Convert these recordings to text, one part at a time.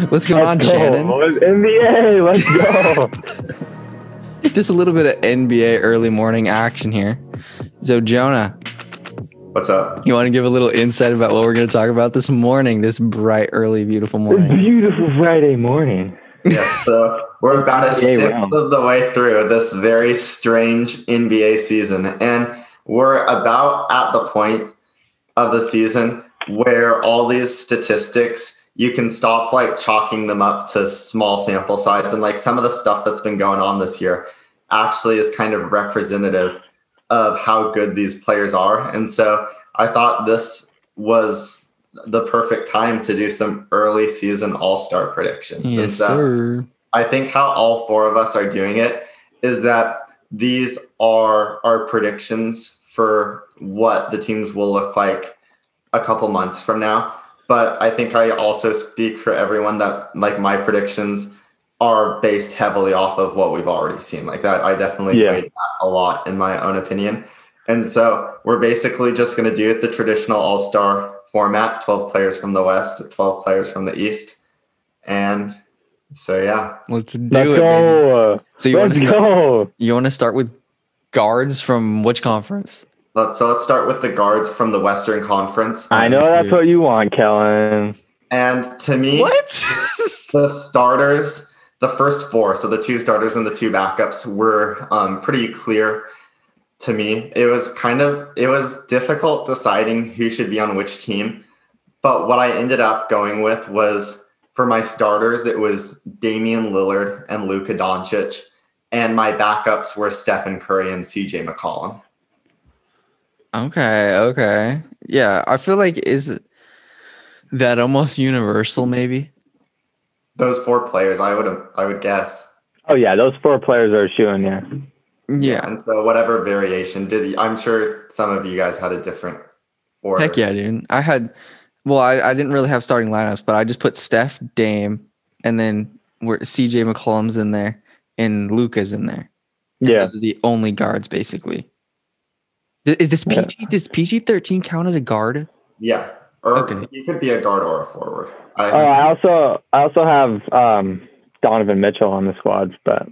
What's going on, Channon? NBA, let's go. Just a little bit of NBA early morning action here. So, Jonah, what's up? You want to give a little insight about what we're going to talk about this morning, this bright, early, beautiful morning? Beautiful Friday morning. Yes, so we're about a sixth of the way through this very strange NBA season, and we're about at the point of the season where all these statistics, you can stop like chalking them up to small sample size, and like some of the stuff that's been going on this year actually is kind of representative of how good these players are. And so I thought this was the perfect time to do some early season all-star predictions. Yes, and so sir. I think how all four of us are doing it is that these are our predictions for what the teams will look like a couple months from now. But I think I also speak for everyone that like my predictions are based heavily off of what we've already seen. Like that, I definitely weighed that a lot in my own opinion. And so we're basically just going to do it the traditional all-star format, 12 players from the West, 12 players from the East. And so, yeah. Let's do it, baby. So you want to start with guards from which conference? Let's start with the guards from the Western Conference. I know that's what you want, Kellan. And to me, the starters, the first four, so the two starters and the two backups were pretty clear to me. It was difficult deciding who should be on which team. But what I ended up going with was, for my starters, it was Damian Lillard and Luka Doncic. And my backups were Stephen Curry and CJ McCollum. Okay. Yeah, I feel like is that almost universal maybe? Those four players, I would guess. Oh yeah, those four players are shooing, yeah. Yeah. And so whatever variation I'm sure some of you guys had a different order. Heck yeah, dude. I didn't really have starting lineups, but I just put Steph, Dame, and then CJ McCollum's in there and Luka's in there. And those are the only guards basically. Is this PG? Does PG-13 count as a guard? Yeah. Or you could be a guard or a forward. I also have Donovan Mitchell on the squads, but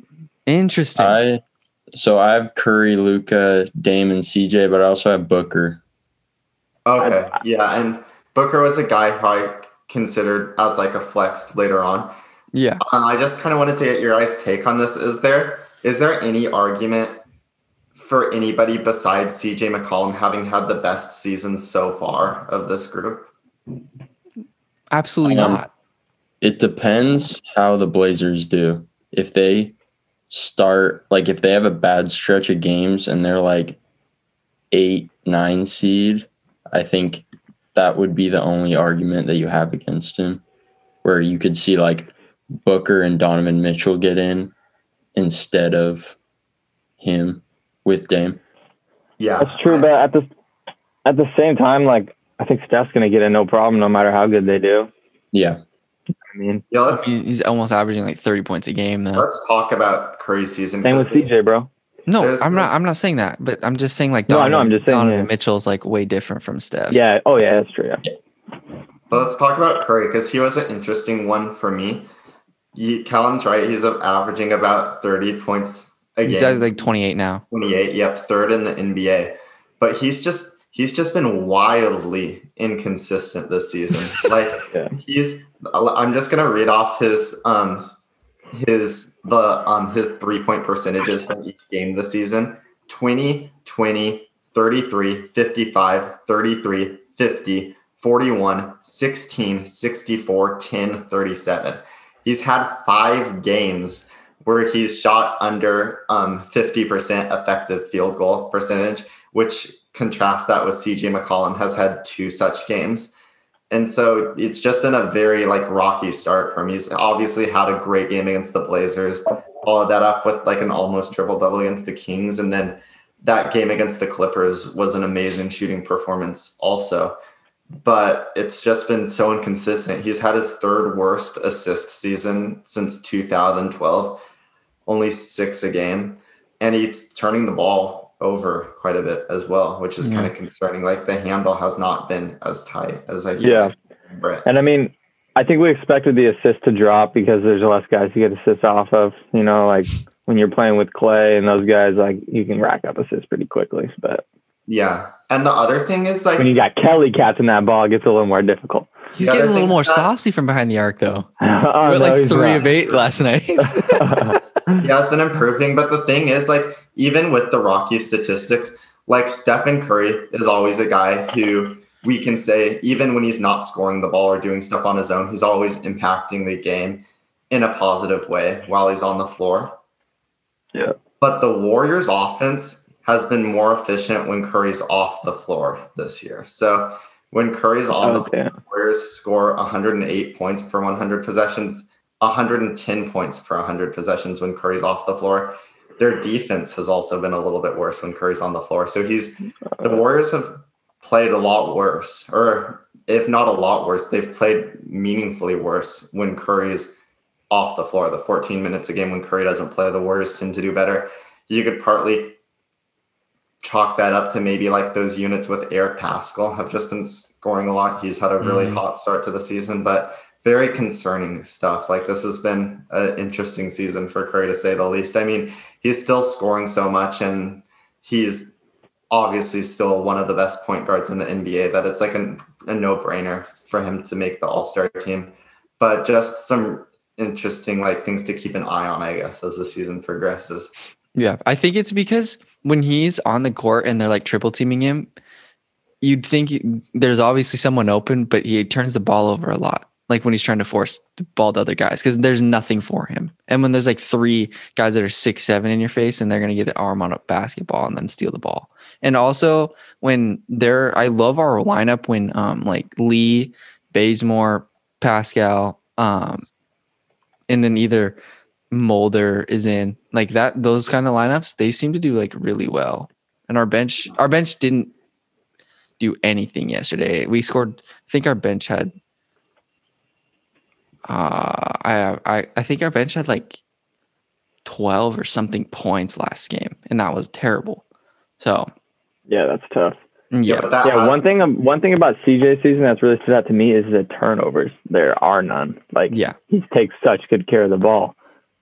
interesting. I have Curry, Luka, Dame, and CJ, but I also have Booker. Okay. Yeah, and Booker was a guy who I considered as like a flex later on. Yeah. I just kind of wanted to get your guys' take on this. Is there any argument for anybody besides CJ McCollum having had the best season so far of this group? Absolutely not. It depends how the Blazers do. If they start, like if they have a bad stretch of games and they're like 8-9 seed, I think that would be the only argument that you have against him, where you could see like Booker and Donovan Mitchell get in instead of him with Dame. Yeah, that's true. But at the same time, like I think Steph's gonna get in no problem, no matter how good they do. Yeah, I mean, he's almost averaging like 30 points a game though. Let's talk about Curry's season. Same with CJ, bro. No, I'm not saying that, but I'm just saying like I'm just saying Donovan Mitchell's like way different from Steph. Yeah. Oh yeah, that's true. Yeah. So let's talk about Curry because he was an interesting one for me. Kellan's right. He's averaging about 30 points a game. He's at like 28 now. 28. Yep, third in the NBA. But he's just been wildly inconsistent this season. Like I'm just gonna read off his 3-point percentages from each game this season: 20, 20, 33, 55, 33, 50, 41, 16, 64, 10, 37. He's had 5 games where he's shot under 50% effective field goal percentage, which contrasts that with CJ McCollum has had 2 such games. And so it's just been a very like rocky start for him. He's obviously had a great game against the Blazers, followed that up with like an almost triple-double against the Kings. And then that game against the Clippers was an amazing shooting performance also. But it's just been so inconsistent. He's had his 3rd worst assist season since 2012, only 6 a game. And he's turning the ball over quite a bit as well, which is kind of concerning. Like the handle has not been as tight as I feel. Yeah. And I mean, I think we expected the assist to drop because there's less guys to get assists off of. You know, like when you're playing with Clay and those guys, like you can rack up assists pretty quickly. But yeah, and the other thing is like when you got Kelly catching that ball, it gets a little more difficult. He's getting a little more saucy from behind the arc, though. Oh, You were no, like he's 3 not. of 8 last night. He has been improving, but the thing is, like, even with the Rocky statistics, like Stephen Curry is always a guy who we can say, even when he's not scoring the ball or doing stuff on his own, he's always impacting the game in a positive way while he's on the floor. Yeah. But the Warriors' offense has been more efficient when Curry's off the floor this year. So when Curry's on the floor, the Warriors score 108 points per 100 possessions, 110 points per 100 possessions when Curry's off the floor. Their defense has also been a little bit worse when Curry's on the floor. So the Warriors have played a lot worse, or if not a lot worse, they've played meaningfully worse when Curry's off the floor. The 14 minutes a game when Curry doesn't play, the Warriors tend to do better. You could partly chalk that up to maybe like those units with Eric Pascal have just been scoring a lot. He's had a really hot start to the season, but very concerning stuff. Like this has been an interesting season for Curry to say the least. I mean, he's still scoring so much and he's obviously still one of the best point guards in the NBA that it's like a no-brainer for him to make the All-Star team. But just some interesting like things to keep an eye on, I guess, as the season progresses. Yeah, I think it's because when he's on the court and they're like triple teaming him, you'd think there's obviously someone open, but he turns the ball over a lot. Like when he's trying to force the ball to other guys, because there's nothing for him. And when there's like 3 guys that are 6'7" in your face and they're going to get the arm on a basketball and then steal the ball. And also when I love our lineup when like Lee, Bazemore, Pascal, and then either Mulder is in like that. Those kind of lineups, they seem to do like really well. And our bench didn't do anything yesterday. We scored. I think our bench had. I think our bench had like 12 or something points last game, and that was terrible. So yeah, that's tough. Yeah, one thing about CJ's season that's really stood out to me is the turnovers. There are none. Like he takes such good care of the ball,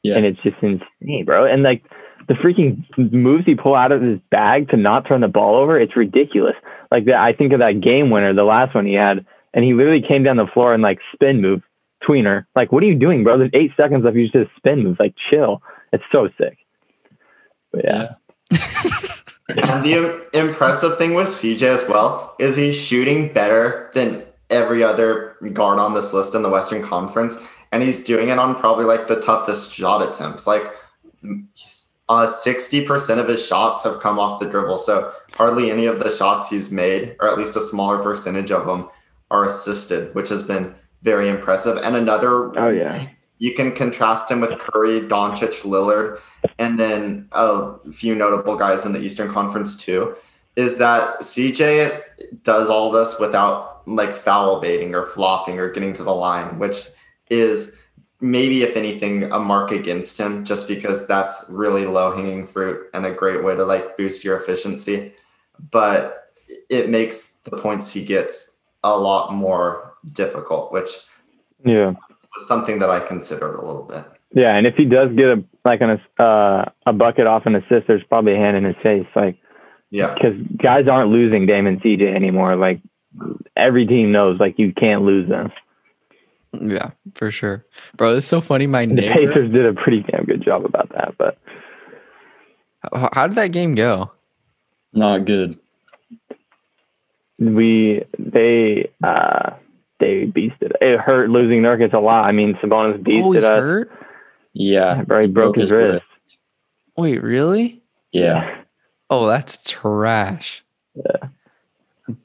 and it's just insane, bro. And like the freaking moves he pull out of his bag to not turn the ball over, it's ridiculous. Like I think of that game winner, the last one he had, and he literally came down the floor and like spin move. Tweener, like, what are you doing, bro? There's 8 seconds left. You just did a spin move. Like, chill. It's so sick. But yeah. And the impressive thing with CJ as well is he's shooting better than every other guard on this list in the Western Conference, and he's doing it on probably like the toughest shot attempts. Like 60% of his shots have come off the dribble, so hardly any of the shots he's made, or at least a smaller percentage of them, are assisted, which has been very impressive. And another, you can contrast him with Curry, Doncic, Lillard, and then a few notable guys in the Eastern Conference too, is that CJ does all this without like foul baiting or flopping or getting to the line, which is maybe, if anything, a mark against him, just because that's really low hanging fruit and a great way to like boost your efficiency. But it makes the points he gets a lot more difficult, which was something that I considered a little bit. Yeah, and if he does get a bucket off an assist, there's probably a hand in his face. Like, because guys aren't losing Dame and CJ anymore. Like, every team knows, like, you can't lose them. Yeah, for sure, bro. It's so funny. The Pacers did a pretty damn good job about that. But how did that game go? Not good. They beasted. It hurt losing Nurkic a lot. I mean, Sabonis beasted us. Hurt? Yeah, bro, he broke his wrist. Wait, really? Yeah. Oh, that's trash. Yeah.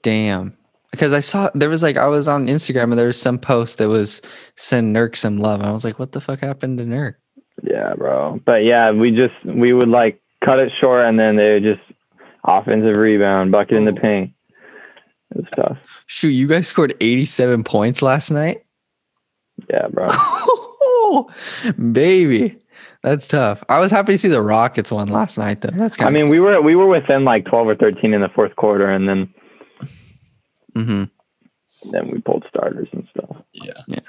Damn. Because I saw I was on Instagram and there was some post that was send Nurk some love. I was like, what the fuck happened to Nurk? Yeah, bro. But yeah, we would like cut it short and then they would just offensive rebound, bucket in the paint. It was tough. Shoot, you guys scored 87 points last night? Yeah, bro. Baby. That's tough. I was happy to see the Rockets won last night, though. That's kind of we were within like 12 or 13 in the fourth quarter, and then then we pulled starters and stuff. Yeah.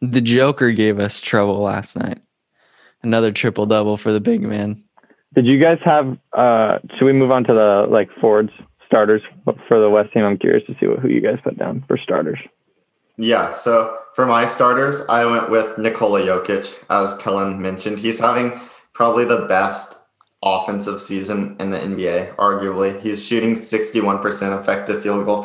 The Joker gave us trouble last night. Another triple-double for the big man. Did you guys have? Should we move on to the forwards starters for the West team? I'm curious to see who you guys put down for starters. Yeah, so for my starters, I went with Nikola Jokic, as Kellan mentioned. He's having probably the best offensive season in the NBA, arguably. He's shooting 61% effective field goal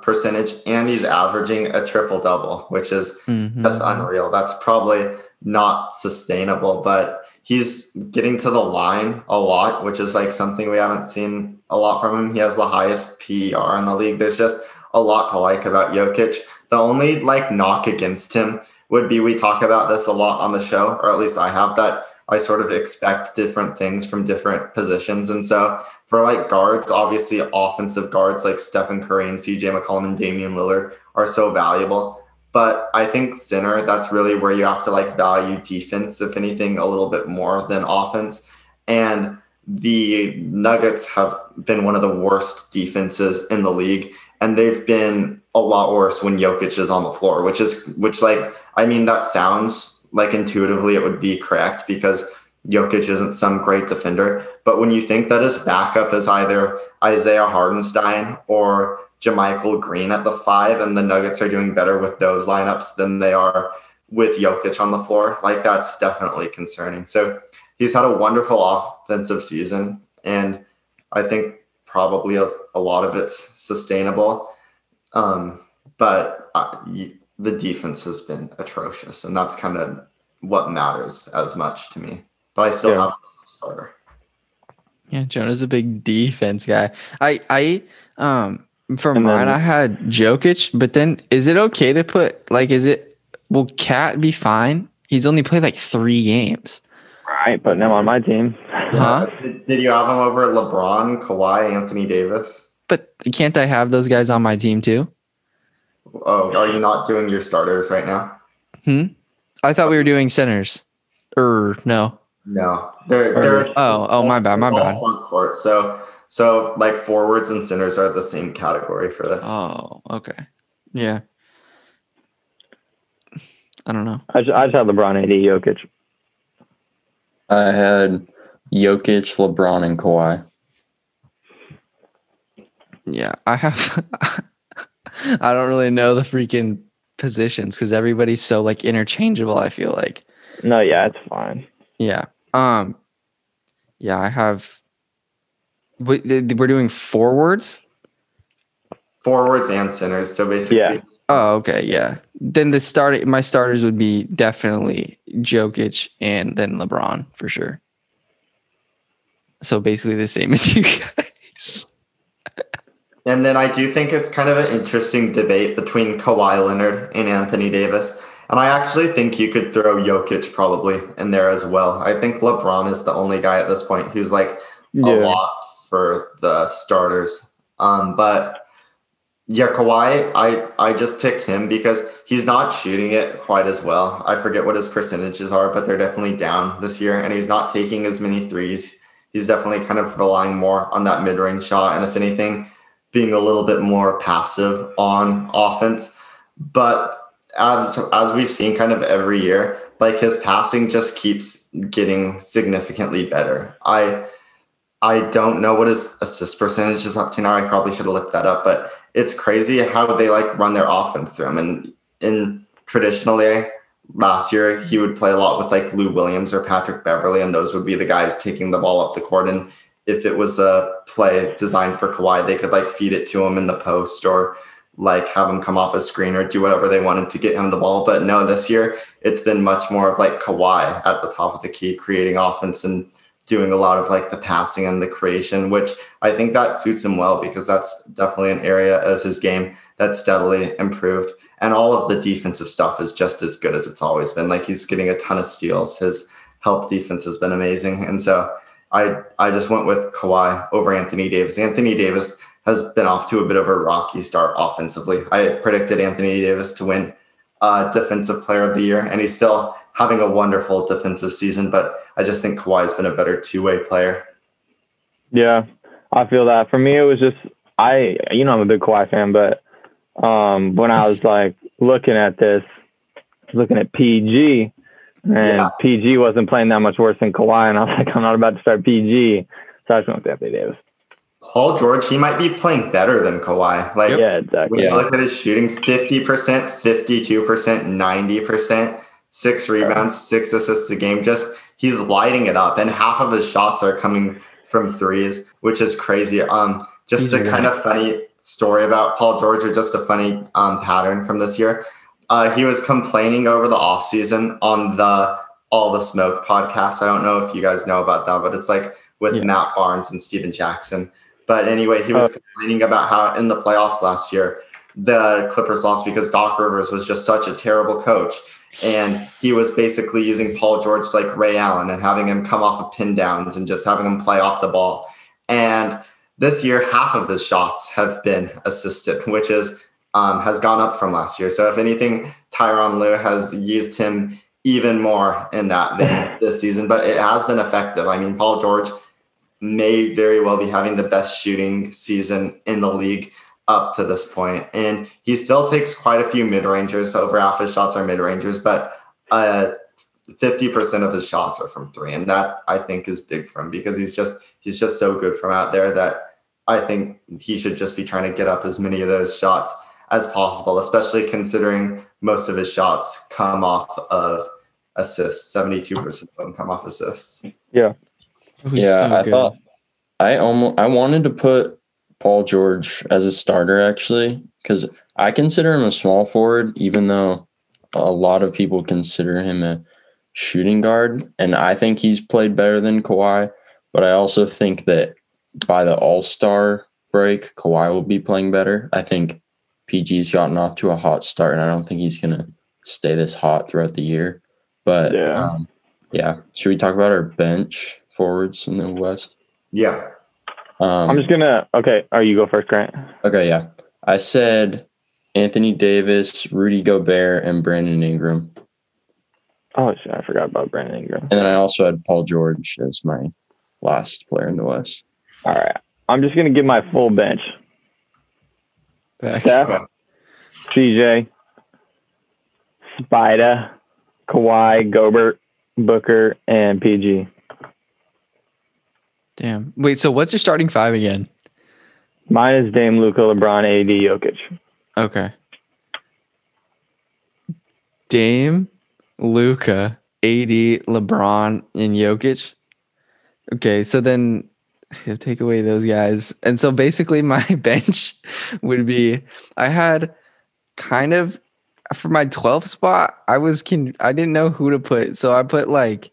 percentage, and he's averaging a triple-double, which is just unreal. That's probably not sustainable, but he's getting to the line a lot, which is like something we haven't seen a lot from him. He has the highest PER in the league. There's just a lot to like about Jokic. The only knock against him would be, we talk about this a lot on the show, or at least I have, that I sort of expect different things from different positions. And so for guards, obviously offensive guards like Stephen Curry and CJ McCollum and Damian Lillard are so valuable. But I think center, that's really where you have to value defense, if anything, a little bit more than offense. And the Nuggets have been one of the worst defenses in the league. And they've been a lot worse when Jokic is on the floor, which that sounds like intuitively it would be correct because Jokic isn't some great defender. But when you think that his backup is either Isaiah Hardenstein or JaMychal Green at the 5, and the Nuggets are doing better with those lineups than they are with Jokic on the floor, that's definitely concerning. So he's had a wonderful offensive season, and I think probably a lot of it's sustainable. But the defense has been atrocious, and that's kind of what matters as much to me. But I still have him as a starter. Yeah, Jonah's a big defense guy. I had Jokic, but then is it okay to put will Cat be fine? He's only played 3 games. Right, putting him on my team. Huh? Did you have him over LeBron, Kawhi, Anthony Davis? But can't I have those guys on my team too? Oh, are you not doing your starters right now? I thought we were doing centers. No. No. They're my bad. Front court. So forwards and centers are the same category for this. Oh, okay. Yeah. I don't know. I just had LeBron, AD, Jokic. I had Jokic, LeBron, and Kawhi. Yeah, I have. I don't really know the freaking positions because everybody's so interchangeable. I feel like. No, yeah, it's fine. Yeah. Yeah, I have. We're doing forwards. Forwards and centers. So basically. Yeah. Oh, okay. Yeah. Then my starters would be definitely Jokic and then LeBron for sure. So basically the same as you guys. And then I do think it's kind of an interesting debate between Kawhi Leonard and Anthony Davis. And I actually think you could throw Jokic probably in there as well. I think LeBron is the only guy at this point who's a lot for the starters. But yeah, Kawhi, I just picked him because he's not shooting it quite as well. I forget what his percentages are, but they're definitely down this year. And he's not taking as many threes. He's definitely kind of relying more on that mid-range shot. And if anything, being a little bit more passive on offense. But as we've seen kind of every year, his passing just keeps getting significantly better. I don't know what his assist percentage is up to now. I probably should have looked that up, but it's crazy how they run their offense through him. And in traditionally last year, he would play a lot with Lou Williams or Patrick Beverley, and those would be the guys taking the ball up the court. And if it was a play designed for Kawhi, they could feed it to him in the post or have him come off a screen or do whatever they wanted to get him the ball. But no, this year it's been much more of Kawhi at the top of the key, creating offense and doing a lot of the passing and the creation, which I think that suits him well because that's definitely an area of his game that's steadily improved. And all of the defensive stuff is just as good as it's always been. He's getting a ton of steals. His help defense has been amazing. And so I just went with Kawhi over Anthony Davis. Anthony Davis has been off to a bit of a rocky start offensively. I predicted Anthony Davis to win Defensive Player of the Year, and he's still having a wonderful defensive season, but I just think Kawhi's been a better two-way player. Yeah, I feel that. For me, it was just, I'm a big Kawhi fan, but when I was looking at this, looking at PG, and PG wasn't playing that much worse than Kawhi, and I was like, I'm not about to start PG, so I just went with Anthony Davis. Paul George, he might be playing better than Kawhi. Like, yeah, exactly. When you look at his shooting, 50%, 52%, 90%, 6 rebounds, 6 assists a game. Just he's lighting it up, and half of his shots are coming from threes, which is crazy. Just a kind of funny story about Paul George, or just a funny pattern from this year. He was complaining over the offseason on the All the Smoke podcast. I don't know if you guys know about that, but it's like with Matt Barnes and Steven Jackson. But anyway, he was complaining about how in the playoffs last year, the Clippers lost because Doc Rivers was just such a terrible coach. And he was basically using Paul George like Ray Allen and having him come off of pin downs and just having him play off the ball. And this year, half of his shots have been assisted, which is has gone up from last year. So if anything, Tyronn Lue has used him even more in that vein this season, but it has been effective. I mean, Paul George may very well be having the best shooting season in the league up to this point. And he still takes quite a few mid-rangers. Over half his shots are mid-rangers, but 50% of his shots are from three. And that I think is big for him because he's just so good from out there that I think he should just be trying to get up as many of those shots as possible, especially considering most of his shots come off of assists. 72% of them come off assists. Yeah. Yeah, so I wanted to put Paul George as a starter, actually, because I consider him a small forward, even though a lot of people consider him a shooting guard. And I think he's played better than Kawhi. But I also think that by the All-Star break, Kawhi will be playing better. I think PG's gotten off to a hot start, and I don't think he's going to stay this hot throughout the year. But, should we talk about our bench forwards in the West? Yeah. I'm just going to – okay, you go first, Grant. Okay, yeah. I said Anthony Davis, Rudy Gobert, and Brandon Ingram. Oh, shit, I forgot about Brandon Ingram. And then I also had Paul George as my last player in the West. All right. I'm just going to give my full bench. Steph, CJ, Spida, Kawhi, Gobert, Booker, and PG. Damn. Wait, so what's your starting five again? Mine is Dame, Luka, LeBron, AD, Jokic. Okay. Dame, Luka, AD, LeBron, and Jokic. Okay, so then take away those guys. And so basically my bench would be, I had kind of, for my 12th spot, I didn't know who to put. So I put like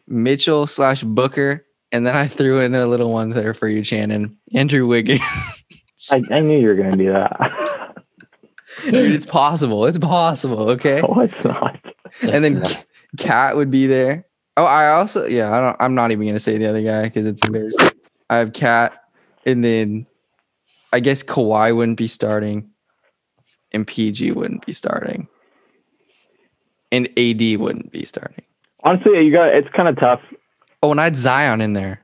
Mitchell / Booker. And then I threw in a little one there for you, Channon. Andrew Wiggins. I knew you were going to do that. Dude, it's possible. It's possible, okay? No, it's not. And then Cat would be there. Oh, I'm not even going to say the other guy because it's embarrassing. I have Cat, and then I guess Kawhi wouldn't be starting, and PG wouldn't be starting, and AD wouldn't be starting. Honestly, it's kind of tough. Oh, and I had Zion in there.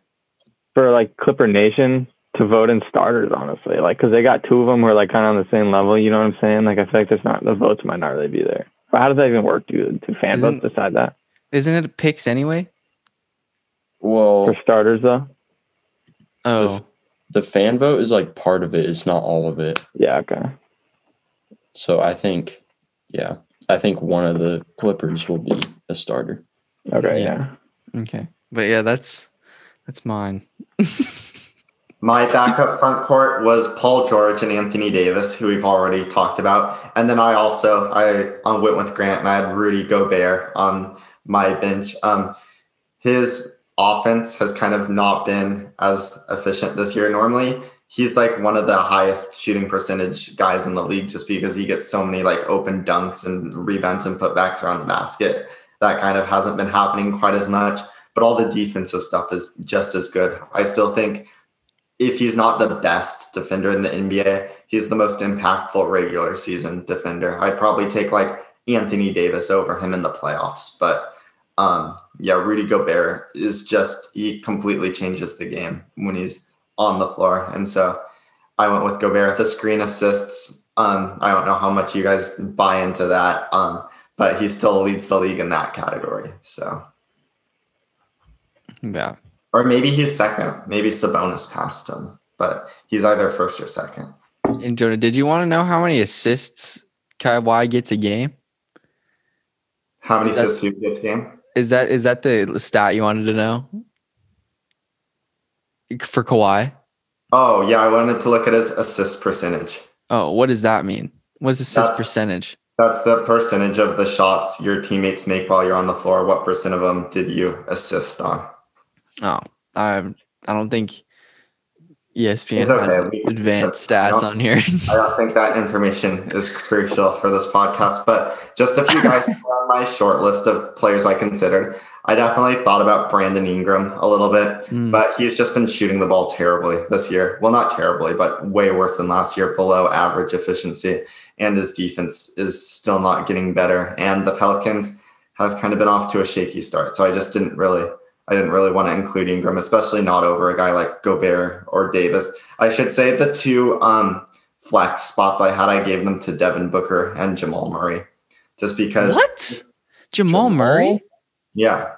For like Clipper Nation to vote in starters, honestly. Like, because they got two of them who are like kind of on the same level, you know what I'm saying? Like, I feel like the votes might not really be there. But how does that even work? Do fan votes decide that? Isn't it picks anyway? Well, for starters, though? Oh. The fan vote is like part of it. It's not all of it. Yeah, okay. So I think one of the Clippers will be a starter. Okay, yeah. Okay. But yeah, that's mine. My backup front court was Paul George and Anthony Davis, who we've already talked about. And then I went with Grant, and I had Rudy Gobert on my bench. His offense has kind of not been as efficient this year. Normally, he's like one of the highest shooting percentage guys in the league just because he gets so many like open dunks and rebounds and putbacks around the basket. That kind of hasn't been happening quite as much. But all the defensive stuff is just as good. I still think if he's not the best defender in the NBA, he's the most impactful regular season defender. I'd probably take like Anthony Davis over him in the playoffs. But Rudy Gobert he completely changes the game when he's on the floor. And so I went with Gobert. The screen assists, I don't know how much you guys buy into that. but he still leads the league in that category. So, yeah. Or maybe he's second. Maybe Sabonis passed him, but he's either first or second. And Jonah, did you want to know how many assists Kawhi gets a game? How many assists he gets a game? Is that the stat you wanted to know for Kawhi? Oh yeah, I wanted to look at his assist percentage. Oh, what does that mean? What's assist percentage? That's the percentage of the shots your teammates make while you're on the floor. What percent of them did you assist on? Oh, I don't think ESPN has advanced stats on here. I don't think that information is crucial for this podcast, but just a few guys on my short list of players I considered. I definitely thought about Brandon Ingram a little bit, but he's just been shooting the ball terribly this year. Well, not terribly, but way worse than last year, below average efficiency. And his defense is still not getting better. And the Pelicans have kind of been off to a shaky start. So I didn't really want to include Ingram, especially not over a guy like Gobert or Davis. I should say the two flex spots I gave them to Devin Booker and Jamal Murray. Just because. What? Jamal Murray? Yeah.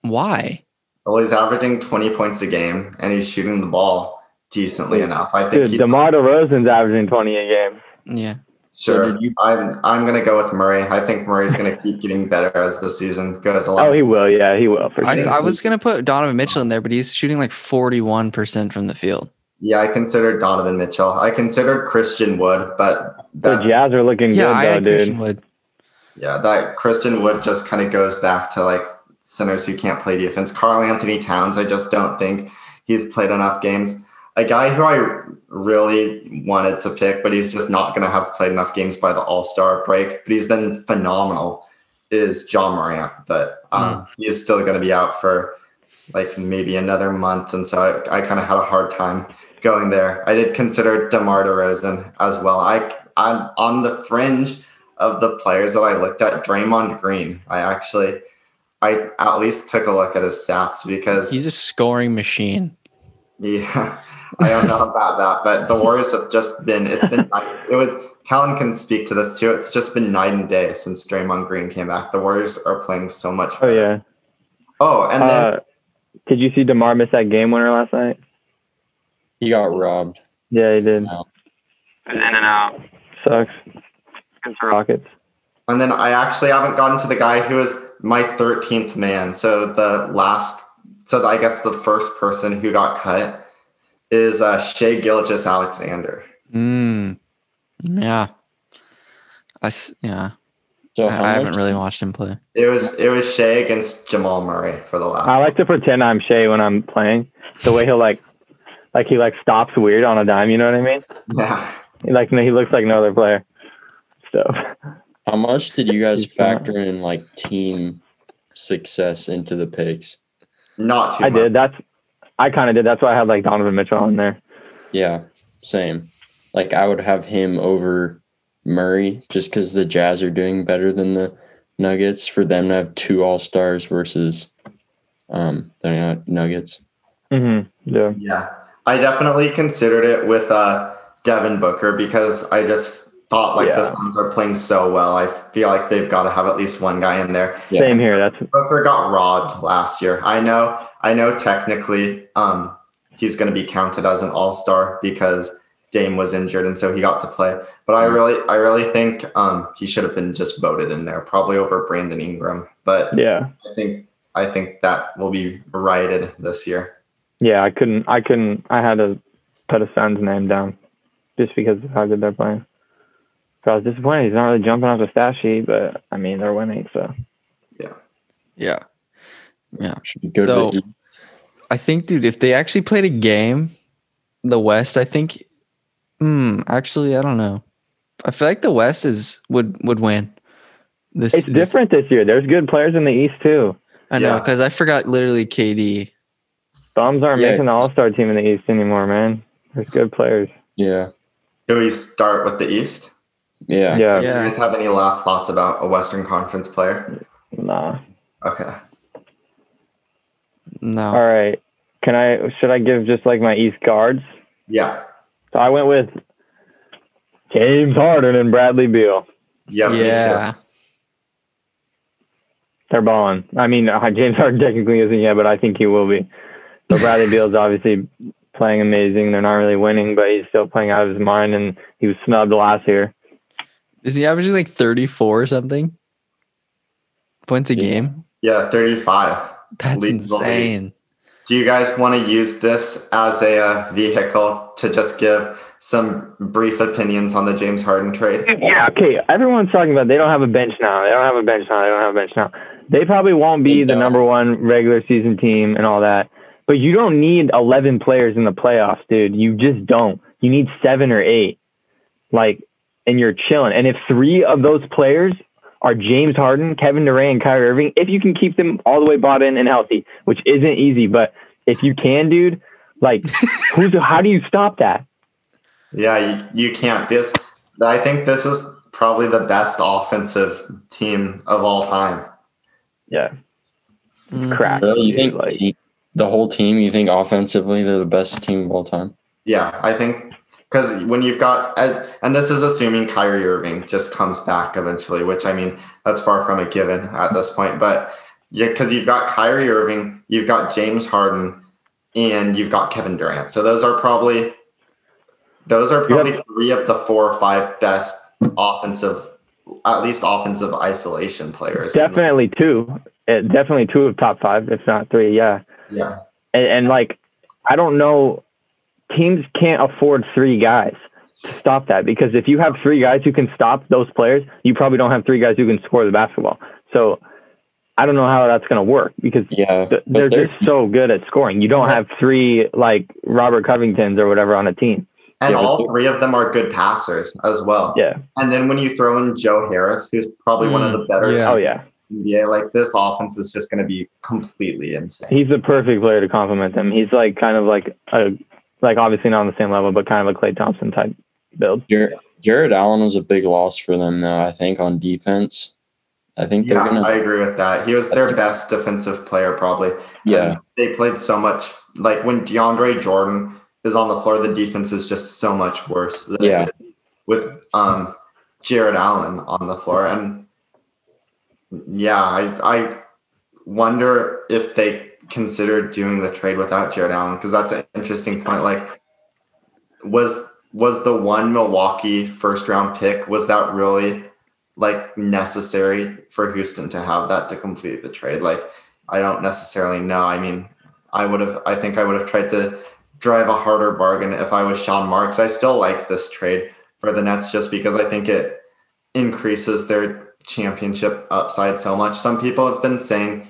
Why? Well, he's averaging 20 points a game, and he's shooting the ball decently enough. I think DeMar DeRozan's averaging 20 a game. Yeah. Sure. I'm going to go with Murray. I think Murray's going to keep getting better as the season goes along. Oh, he will. Yeah, he will. For sure. I was going to put Donovan Mitchell in there, but he's shooting like 41% from the field. Yeah, I considered Donovan Mitchell. I considered Christian Wood, but the Jazz are looking good, though, dude. Christian Wood. Yeah, that Christian Wood just kind of goes back to like centers who can't play defense. Karl Anthony Towns, I just don't think he's played enough games. A guy who I really wanted to pick, but he's just not going to have played enough games by the All-Star break, but he's been phenomenal, is John Morant. But he is still going to be out for like maybe another month. And so I kind of had a hard time going there. I did consider DeMar DeRozan as well. I'm on the fringe of the players that I looked at. Draymond Green, I at least took a look at his stats because he's a scoring machine. Yeah. I don't know about that, but the Warriors have Kellan can speak to this too. It's just been night and day since Draymond Green came back. The Warriors are playing so much better. Oh, yeah. Oh, and then did you see DeMar miss that game winner last night? He got robbed. Yeah, he did. No. In and out. Sucks. Against the Rockets. And then I actually haven't gotten to the guy who is my 13th man. So I guess the first person who got cut is Shai Gilgeous-Alexander. Yeah. So I haven't really watched him play. It was Shai against Jamal Murray for the last. I like to pretend I'm Shai when I'm playing. The way he'll he stops weird on a dime. You know what I mean? Yeah. He looks like no other player. So. How much did you guys factor in team success into the picks? Not too much. I kind of did. That's why I had Donovan Mitchell on there. Yeah, same. I would have him over Murray just because the Jazz are doing better than the Nuggets. For them to have two All-Stars versus the Nuggets. Mm-hmm. Yeah. Yeah. I definitely considered it with Devin Booker because I just thought the Suns are playing so well. I feel like they've got to have at least one guy in there. Yeah. Same here. Booker got robbed last year. I know technically he's going to be counted as an all-star because Dame was injured and so he got to play. But I really think he should have been just voted in there, probably over Brandon Ingram. But yeah, I think that will be righted this year. Yeah, I had to put a Suns name down just because of how good they're playing. So I was disappointed. He's not really jumping off the stat sheet, but they're winning. So yeah. So I think, dude, if they actually played a game, the West, I think. Actually, I don't know. I feel like the West would win. It's different this year. There's good players in the East too. I know because I forgot literally KD. Bums aren't making the All-Star team in the East anymore, man. There's good players. Yeah. Do we start with the East? Yeah. Do you guys have any last thoughts about a Western Conference player? Nah. Okay. No. All right. Should I give just my East guards? Yeah. So I went with James Harden and Bradley Beal. Yeah. They're balling. I mean, James Harden technically isn't yet, but I think he will be. So Bradley Beal's obviously playing amazing. They're not really winning, but he's still playing out of his mind, and he was snubbed last year. Is he averaging like 34 or something? Points a game? Yeah, 35. That's insane. Do you guys want to use this as a vehicle to just give some brief opinions on the James Harden trade? Yeah, okay. Everyone's talking about they don't have a bench now. They probably won't be the number one regular season team and all that. But you don't need 11 players in the playoffs, dude. You just don't. You need 7 or 8. And you're chilling. And if 3 of those players are James Harden, Kevin Durant, and Kyrie Irving, if you can keep them all the way bought in and healthy, which isn't easy, but if you can, dude, how do you stop that? Yeah, you can't. I think this is probably the best offensive team of all time. Yeah. Crack. Really? You think the whole team, you think offensively they're the best team of all time? Yeah, I think because when you've got, and this is assuming Kyrie Irving just comes back eventually, which I mean, that's far from a given at this point. But yeah, because you've got Kyrie Irving, you've got James Harden, and you've got Kevin Durant. So those are probably 3 of the 4 or 5 best offensive isolation players. Definitely 2. Definitely 2 of top 5, if not 3. Yeah. Yeah. And I don't know. Teams can't afford 3 guys to stop that, because if you have 3 guys who can stop those players, you probably don't have 3 guys who can score the basketball. So I don't know how that's going to work, because they're just so good at scoring. You don't have 3 Robert Covingtons or whatever on a team. And all 3 of them are good passers as well. Yeah. And then when you throw in Joe Harris, who's probably one of the better. NBA, this offense is just going to be completely insane. He's the perfect player to complement them. He's obviously not on the same level, but kind of a Klay Thompson type build. Jared Allen was a big loss for them, though, I think, on defense. I think I agree with that. He was their best defensive player, probably. Yeah. And they played so much. When DeAndre Jordan is on the floor, the defense is just so much worse than it is with Jared Allen on the floor. And I wonder if they considered doing the trade without Jared Allen, because that's an interesting point. Was the one Milwaukee first round pick, was that really necessary for Houston to have that to complete the trade? I don't necessarily know. I mean, I think I would have tried to drive a harder bargain if I was Sean Marks. I still like this trade for the Nets just because I think it increases their championship upside so much. Some people have been saying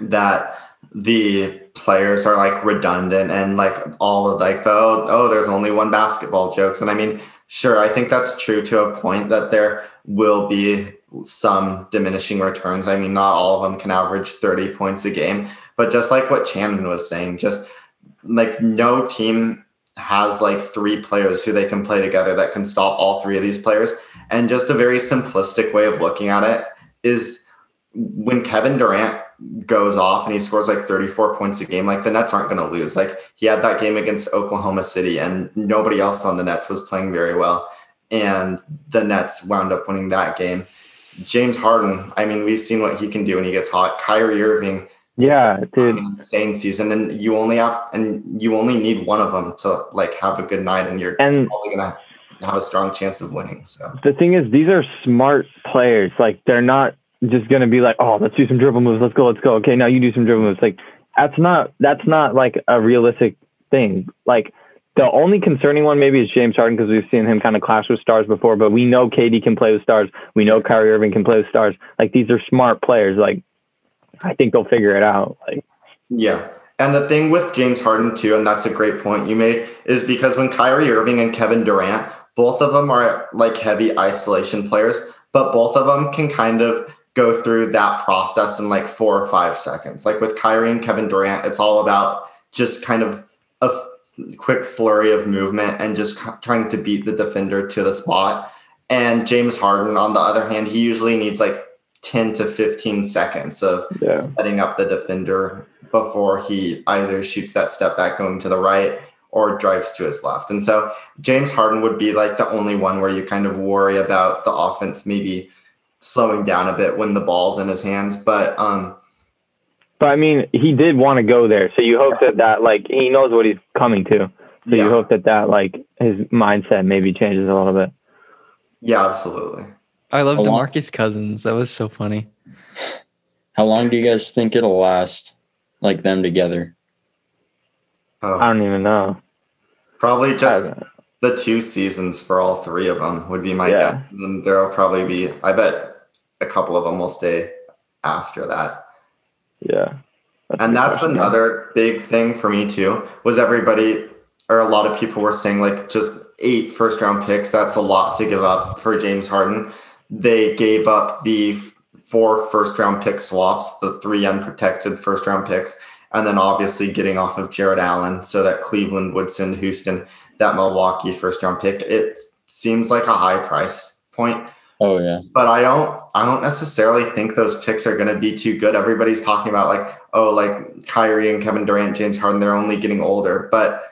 that the players are redundant and all of there's only one basketball jokes. And I mean, sure, I think that's true to a point, that there will be some diminishing returns. I mean, not all of them can average 30 points a game, but just like what Channon was saying, just no team has 3 players who they can play together that can stop all 3 of these players. And just a very simplistic way of looking at it is, when Kevin Durant goes off and he scores 34 points a game, the Nets aren't going to lose. He had that game against Oklahoma City and nobody else on the Nets was playing very well, and the Nets wound up winning that game. James Harden, I mean, we've seen what he can do when he gets hot. Kyrie Irving, dude, an insane season, and you only need one of them to have a good night, and you're probably gonna have a strong chance of winning. So the thing is, these are smart players. They're not just gonna be let's do some dribble moves. Let's go. Okay, now you do some dribble moves. That's not a realistic thing. The only concerning one maybe is James Harden, because we've seen him kind of clash with stars before, but we know KD can play with stars. We know Kyrie Irving can play with stars. These are smart players. I think they'll figure it out. Yeah. And the thing with James Harden too, and that's a great point you made, is because when Kyrie Irving and Kevin Durant, both of them are heavy isolation players, but both of them can kind of go through that process in 4 or 5 seconds. With Kyrie and Kevin Durant, it's all about just kind of a quick flurry of movement and just trying to beat the defender to the spot. And James Harden, on the other hand, he usually needs 10 to 15 seconds of setting up the defender before he either shoots that step back going to the right or drives to his left. And so James Harden would be the only one where you kind of worry about the offense maybe slowing down a bit when the ball's in his hands. But I mean, he did want to go there, so you hope that like he knows what he's coming to. So you hope that like his mindset maybe changes a little bit. Yeah, absolutely. I love DeMarcus Cousins. That was so funny. How long do you guys think it'll last, like them together? Oh, I don't even know. Probably just the 2 seasons for all 3 of them would be my guess. And then there'll probably be, I bet, a couple of them will stay after that. Yeah. That's another big thing for me too, was everybody, or a lot of people were saying like just 8 first-round picks, that's a lot to give up for James Harden. They gave up the 4 first-round pick swaps, the 3 unprotected first-round picks, and then obviously getting off of Jared Allen so that Cleveland would send Houston that Milwaukee first-round pick. It seems like a high price point. Oh yeah. But I don't necessarily think those picks are going to be too good. Everybody's talking about like Kyrie and Kevin Durant, James Harden, they're only getting older. But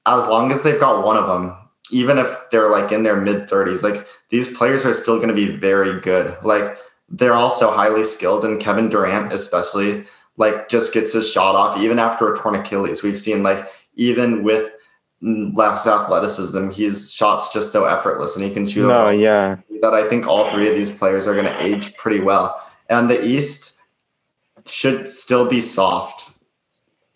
as long as they've got one of them, even if they're like in their mid-30s, like these players are still going to be very good. Like they're also highly skilled, and Kevin Durant especially like just gets his shot off even after a torn Achilles. We've seen like even with less athleticism, his shot's just so effortless, and he can shoot. That I think all 3 of these players are going to age pretty well. And the East should still be soft,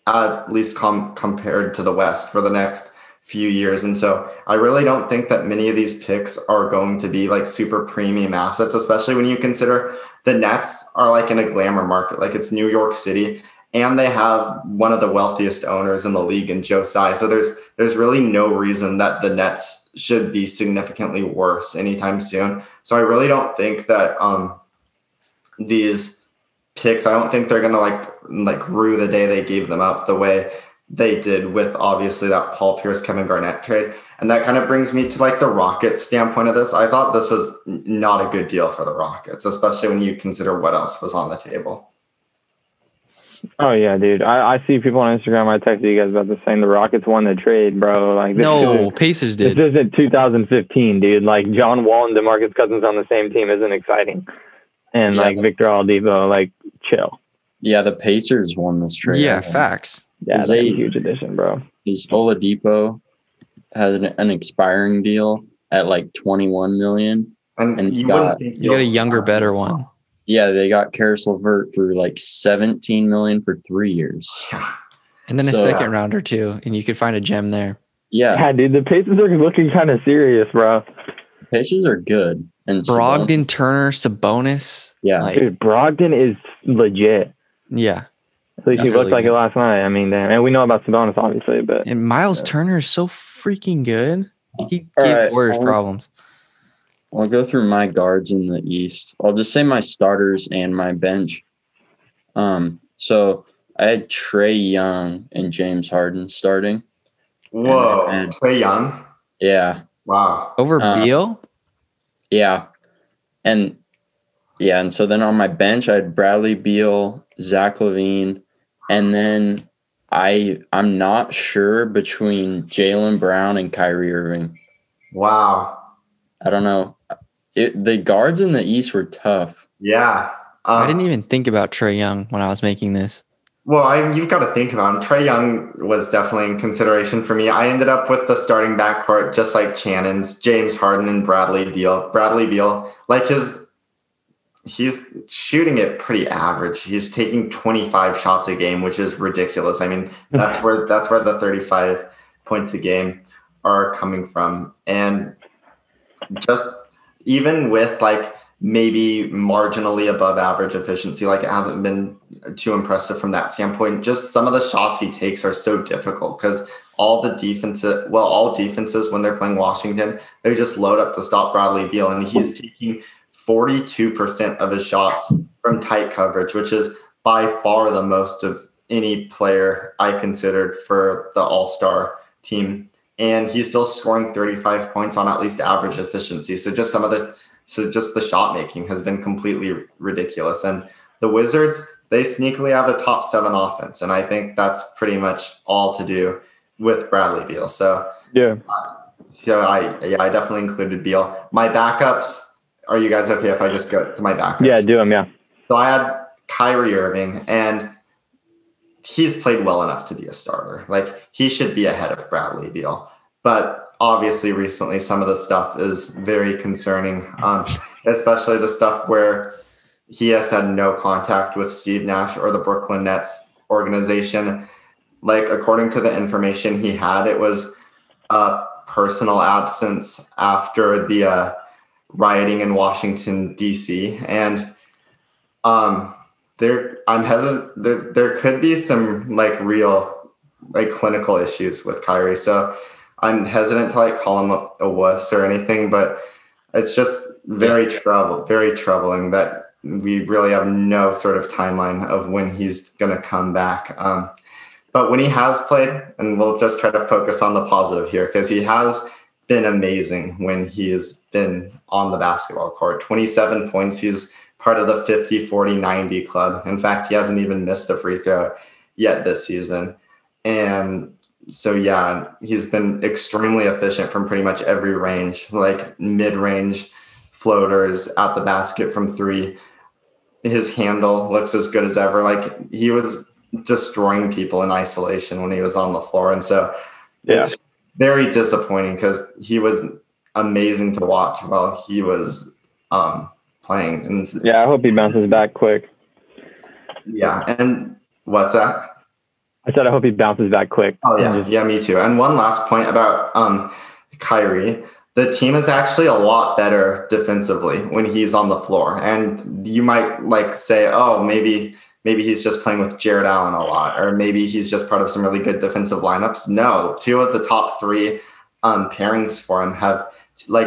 at least compared to the West for the next few years. And so I really don't think that many of these picks are going to be like super premium assets, especially when you consider the Nets are like in a glamour market. Like it's New York City, and they have one of the wealthiest owners in the league in Joe Tsai. So there's really no reason that the Nets should be significantly worse anytime soon. So I really don't think that these picks, I don't think they're going to like rue the day they gave them up the way they did with obviously that Paul Pierce, Kevin Garnett trade. And that kind of brings me to like the Rockets standpoint of this. I thought this was not a good deal for the Rockets, especially when you consider what else was on the table. Oh yeah, dude. I see people on Instagram. I texted you guys about this saying the Rockets won the trade, bro. Like Pacers did. This isn't 2015, dude. Like John Wall and DeMarcus Cousins on the same team isn't exciting. And like Victor Oladipo, like chill. Yeah, the Pacers won this trade. Yeah, facts. Yeah, that's a huge addition, bro. His Oladipo has an expiring deal at like $21 million, and you got a younger, better one. Yeah, they got Karis LeVert for like $17 million for 3 years. Yeah. And then a second rounder too, and you could find a gem there. Yeah, dude, the Pacers are looking kind of serious, bro. Pacers are good. And Brogdon, Turner, Sabonis. Yeah. Dude, Brogdon is legit. Yeah. At least he looked like it last night. I mean, damn. And we know about Sabonis, obviously, but and Miles Turner is so freaking good. He gave Warriors problems. I'll go through my guards in the East. I'll just say my starters and my bench. So I had Trae Young and James Harden starting. Whoa, Trae Young? Yeah. Wow. Over Beal? Yeah. And so then on my bench, I had Bradley Beal, Zach LaVine, and then I'm not sure between Jaylen Brown and Kyrie Irving. Wow. I don't know. The guards in the East were tough. Yeah. I didn't even think about Trae Young when I was making this. Well, you've got to think about him. Trae Young was definitely in consideration for me. I ended up with the starting backcourt just like Channon's, James Harden and Bradley Beal. Bradley Beal, like he's shooting it pretty average. He's taking 25 shots a game, which is ridiculous. I mean, that's where the 35 points a game are coming from. And just even with like maybe marginally above average efficiency, like it hasn't been too impressive from that standpoint. Just some of the shots he takes are so difficult because all defenses when they're playing Washington, they just load up to stop Bradley Beal, and he's taking 42% of his shots from tight coverage, which is by far the most of any player I considered for the All-Star team. And he's still scoring 35 points on at least average efficiency. So just the shot making has been completely ridiculous. And the Wizards, they sneakily have a top 7 offense. And I think that's pretty much all to do with Bradley Beal. So yeah. I definitely included Beal. My backups, are you guys okay if I just go to my backups? Yeah, do them. Yeah. So I had Kyrie Irving, and he's played well enough to be a starter. Like, he should be ahead of Bradley Beal. But obviously recently some of the stuff is very concerning, especially the stuff where he has had no contact with Steve Nash or the Brooklyn Nets organization. Like, according to the information he had, it was a personal absence after the rioting in Washington, D.C. And I'm hesitant. There could be some like real like clinical issues with Kyrie. So I'm hesitant to like call him a wuss or anything, but it's just very troubling that we really have no sort of timeline of when he's going to come back. But when he has played, and we'll just try to focus on the positive here, because he has been amazing when he has been on the basketball court. 27 points. He's part of the 50, 40, 90 club. In fact, he hasn't even missed a free throw yet this season. And so, yeah, he's been extremely efficient from pretty much every range, like mid-range floaters at the basket from three. His handle looks as good as ever. Like, he was destroying people in isolation when he was on the floor. And so it's very disappointing because he was amazing to watch while he was playing. And yeah, I hope he bounces back quick. Yeah. And what's that? I said I hope he bounces back quick. Oh, yeah. Yeah, me too. And one last point about Kyrie. The team is actually a lot better defensively when he's on the floor. And you might like say, oh, maybe he's just playing with Jared Allen a lot, or maybe he's just part of some really good defensive lineups. No, two of the top three pairings for him have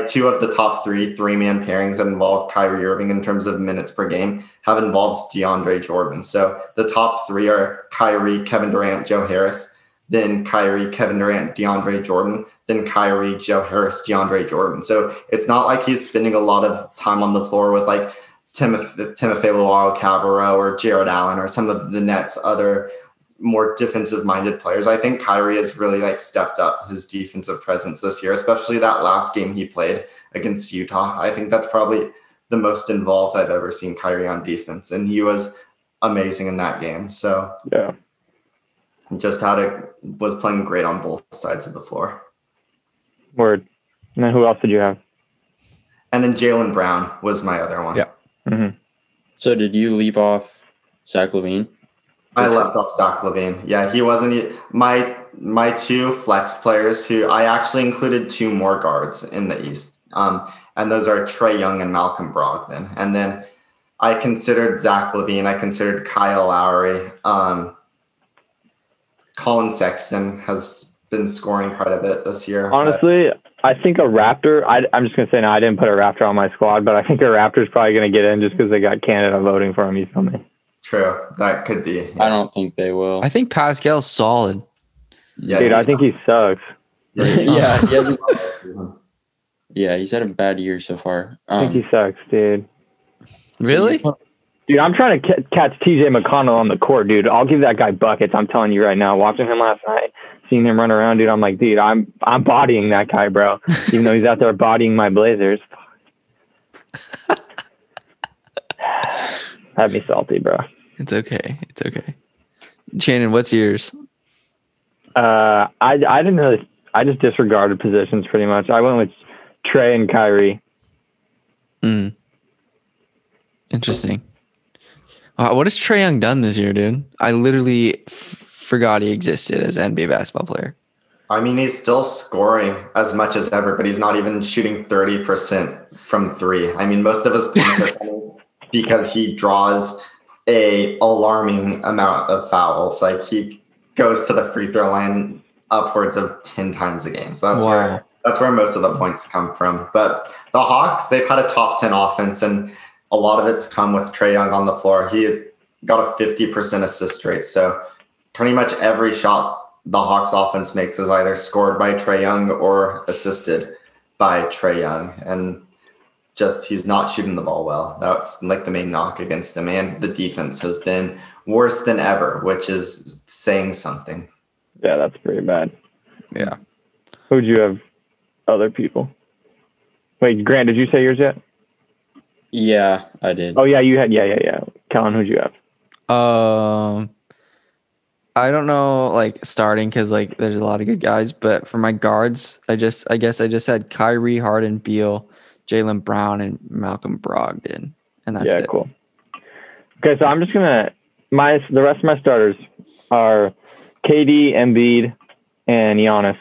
two of the top three-man pairings that involve Kyrie Irving in terms of minutes per game have involved DeAndre Jordan. So the top three are Kyrie, Kevin Durant, Joe Harris, then Kyrie, Kevin Durant, DeAndre Jordan, then Kyrie, Joe Harris, DeAndre Jordan. So it's not like he's spending a lot of time on the floor with like Timothy Luwawu-Cabarrot or Jared Allen or some of the Nets' other more defensive-minded players. I think Kyrie has really like stepped up his defensive presence this year, especially that last game he played against Utah. I think that's probably the most involved I've ever seen Kyrie on defense, and he was amazing in that game. So yeah, just was playing great on both sides of the floor. Word. And then who else did you have? And then Jaylen Brown was my other one. Yeah. Mm-hmm. So did you leave off Zach LaVine? I left off Zach LaVine. Yeah, he wasn't my two flex players who I actually included two more guards in the East. And those are Trae Young and Malcolm Brogdon. And then I considered Zach LaVine. I considered Kyle Lowry. Colin Sexton has been scoring quite a bit this year. Honestly, I think a Raptor, I'm just going to say, no, I didn't put a Raptor on my squad, but I think a Raptor's probably going to get in just because they got Canada voting for him. You feel me? True. That could be. Yeah. I don't think they will. I think Pascal's solid. Yeah, dude, I think he sucks. Yeah, he's had a bad year so far. I think he sucks, dude. Really? Dude, I'm trying to catch TJ McConnell on the court, dude. I'll give that guy buckets. I'm telling you right now. Watching him last night, seeing him run around, dude, I'm like, dude, I'm bodying that guy, bro. Even though he's out there bodying my Blazers. Had me salty, bro. It's okay. It's okay. Channon, what's yours? I didn't really. I just disregarded positions pretty much. I went with Trae and Kyrie. Interesting. What has Trae Young done this year, dude? I literally forgot he existed as an NBA basketball player. I mean, he's still scoring as much as ever, but he's not even shooting 30% from three. I mean, most of his points are coming because he draws a alarming amount of fouls. Like, he goes to the free throw line upwards of 10 times a game. So that's where most of the points come from. But the Hawks, they've had a top 10 offense, and a lot of it's come with Trae Young on the floor. He has got a 50% assist rate. So pretty much every shot the Hawks offense makes is either scored by Trae Young or assisted by Trae Young. And just, he's not shooting the ball well. That's like the main knock against him. And the defense has been worse than ever, which is saying something. Yeah, that's pretty bad. Yeah. Who'd you have other people? Wait, Grant, did you say yours yet? Yeah, I did. Oh yeah, you had yeah. Kellan, who'd you have? I don't know, like starting because like there's a lot of good guys, but for my guards, I guess I just had Kyrie, Harden, Beal, Jaylen Brown, and Malcolm Brogdon, and that's it. Cool. Okay, so I'm just gonna the rest of my starters are KD, Embiid, and Giannis.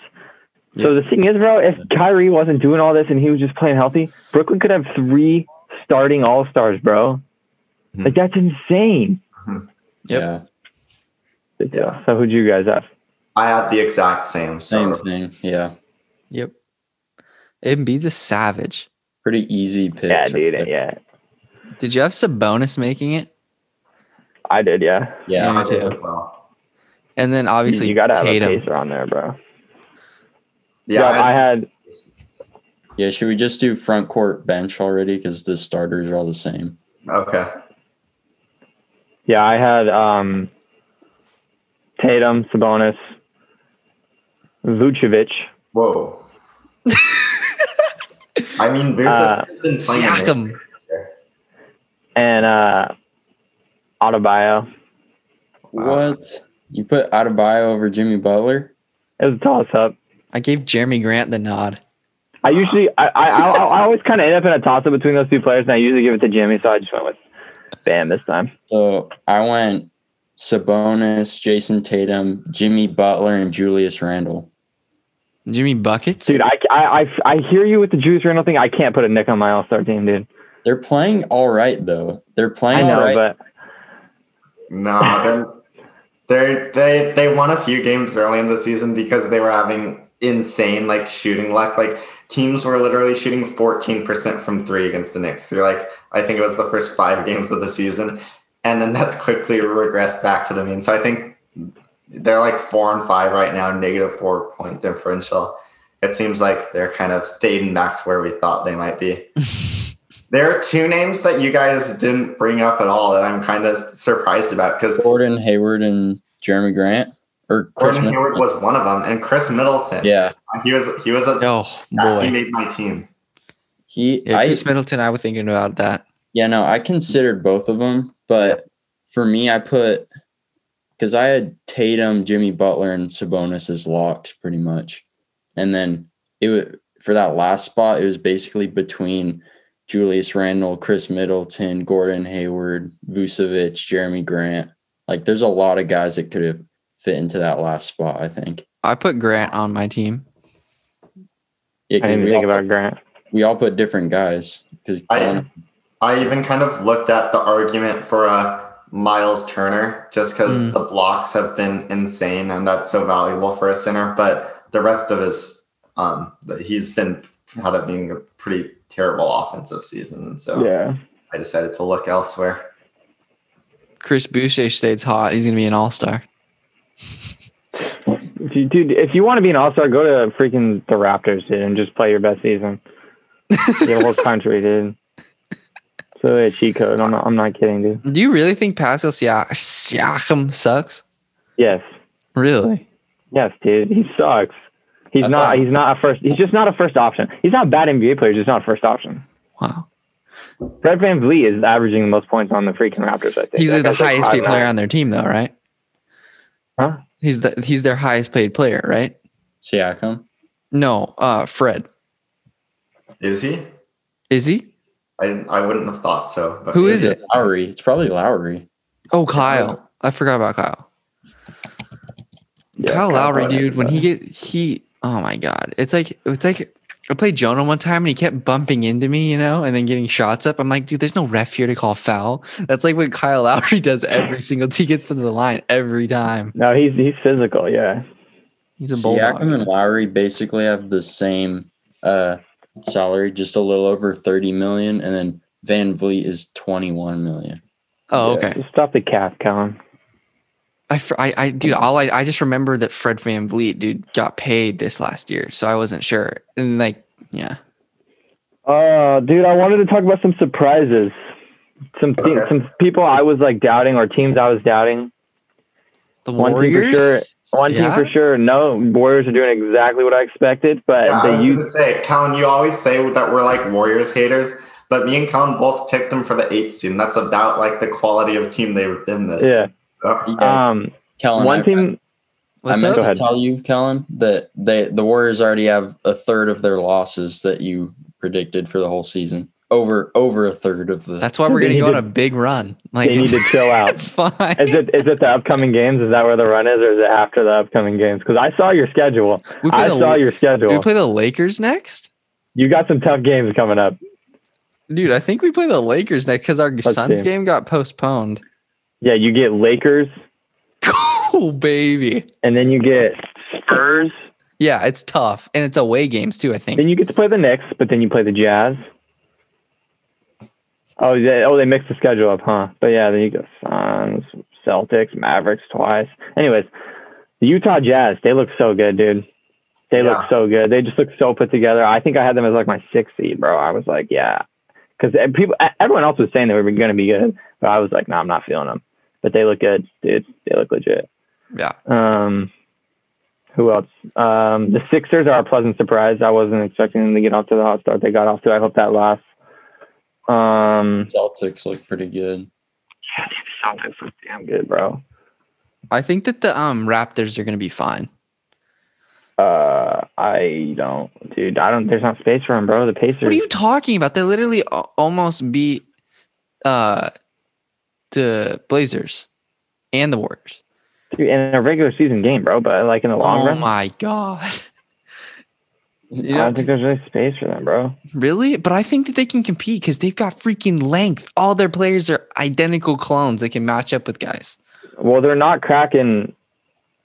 Yep. So the thing is, bro, if Kyrie wasn't doing all this and he was just playing healthy, Brooklyn could have 3 starting all-stars, bro. Mm-hmm. Like that's insane. Mm-hmm. Yep. Yeah. So who'd you guys have? I had the exact same thing. Yeah. Yep. Embiid's a savage. Pretty easy pick. Yeah, dude. Yeah. Did you have Sabonis making it? I did, yeah. Yeah, I did as well. And then obviously you got to have Tatum. a pacer on there, bro. Yeah, I had. Yeah, should we just do front court bench already? Because the starters are all the same. Okay. Yeah, I had Tatum, Sabonis, Vucevic. Whoa. I mean, Vucevic has been playing Siakam. And Adebayo. What? You put Adebayo over Jimmy Butler? It was a toss-up. I gave Jeremy Grant the nod. I usually, I always kind of end up in a toss-up between those 2 players, and I usually give it to Jimmy, so I just went with Bam this time. So I went Sabonis, Jason Tatum, Jimmy Butler, and Julius Randle. Jimmy Buckets? Dude, I hear you with the Julius Randle thing. I can't put a Nick on my all-star team, dude. They're playing all right, though. They're playing all right. But no, they won a few games early in the season because they were having insane like shooting luck. Like teams were literally shooting 14% from 3 against the Knicks through like I think it was the first 5 games of the season, and then that's quickly regressed back to the mean. So I think they're like 4-5 right now, -4 point differential. It seems like they're kind of fading back to where we thought they might be. There are 2 names that you guys didn't bring up at all that I'm kind of surprised about because Gordon Hayward and Jeremy Grant, or Chris Gordon Hayward was one of them, and Chris Middleton. Yeah, he was a boy. He made my team. Chris Middleton. I was thinking about that. Yeah, no, I considered both of them, but for me, I put because I had Tatum, Jimmy Butler, and Sabonis as locks pretty much, and then for that last spot, it was basically between Julius Randle, Chris Middleton, Gordon Hayward, Vucevic, Jeremy Grant. Like, there's a lot of guys that could have fit into that last spot, I think. I put Grant on my team. Yeah, I didn't think about Grant. We all put different guys. Because I even kind of looked at the argument for Miles Turner just because the blocks have been insane and that's so valuable for a center. But the rest of his, he's been having a pretty terrible offensive season, and so I decided to look elsewhere. Chris Boucher stays hot. He's gonna be an all-star. Dude, if you want to be an all-star, go to freaking the Raptors, dude, and just play your best season. The whole country, dude. So a cheat code. I'm not kidding, dude. Do you really think Pascal Siakam sucks? Yes. Really? Yes, dude. He sucks. He's just not a first option. He's not a bad NBA player, he's just not a first option. Wow. Fred VanVleet is averaging the most points on the freaking Raptors, I think. He's the highest paid player on their team though, right? Huh? He's their highest paid player, right? Siakam? No, Fred. Is he? Is he? I wouldn't have thought so. But who is it? Lowry. It's probably Lowry. Oh, Kyle. I forgot about Kyle. Yeah, Kyle Lowry, dude, when he oh my God. It's like I played Jonah one time and he kept bumping into me, and then getting shots up. I'm like, dude, there's no ref here to call foul. That's like what Kyle Lowry does every single he gets to the line every time. No, he's physical, yeah. He's a bulldog. Siakam and Lowry basically have the same salary, just a little over 30 million, and then VanVleet is 21 million. Oh, okay. Just stop the cap, Kellan. I just remember that Fred VanVleet, dude, got paid this last year, so I wasn't sure. And yeah. Dude, I wanted to talk about some surprises. Some people I was doubting, or teams I was doubting. The Warriors? One team for sure. No, Warriors are doing exactly what I expected, but I was going to say, Kellan, you always say that we're like Warriors haters, but me and Kellan both picked them for the 8th seed, and that's about like the quality of team they've been this year. Kellan, one team. I meant to tell you, Kellan, that the Warriors already have a third of their losses that you predicted for the whole season. Over a third of the. That's why we're going to go on a big run. Like, they need to chill out. It's fine. Is it the upcoming games? Is that where the run is, or is it after the upcoming games? Because I saw your schedule. Your schedule. Do we play the Lakers next? You got some tough games coming up. Dude, I think we play the Lakers next because our Suns game got postponed. Yeah, you get Lakers. Oh, baby. And then you get Spurs. Yeah, it's tough. And it's away games, too, I think. Then you get to play the Knicks, but then you play the Jazz. Oh, they mixed the schedule up, huh? But yeah, then you go Suns, Celtics, Mavericks twice. Anyways, the Utah Jazz, they look so good, dude. They look so good. They just look so put together. I think I had them as like my 6th seed, bro. I was like, yeah. Because everyone else was saying they were going to be good. But I was like, no, I'm not feeling them. But they look good, dude. They look legit. Yeah. Who else? The Sixers are a pleasant surprise. I wasn't expecting them to get off to the hot start they got off to. I hope that lasts. Celtics look pretty good. Yeah, the Celtics look damn good, bro. I think that the Raptors are going to be fine. I don't. There's not space for them, bro. The Pacers. What are you talking about? They literally almost beat the Blazers and the Warriors. Dude, in a regular season game, bro. But like in the long run. Oh my god. I don't think there's really space for them, bro. Really? But I think that they can compete because they've got freaking length. All their players are identical clones. They can match up with guys. Well, they're not cracking.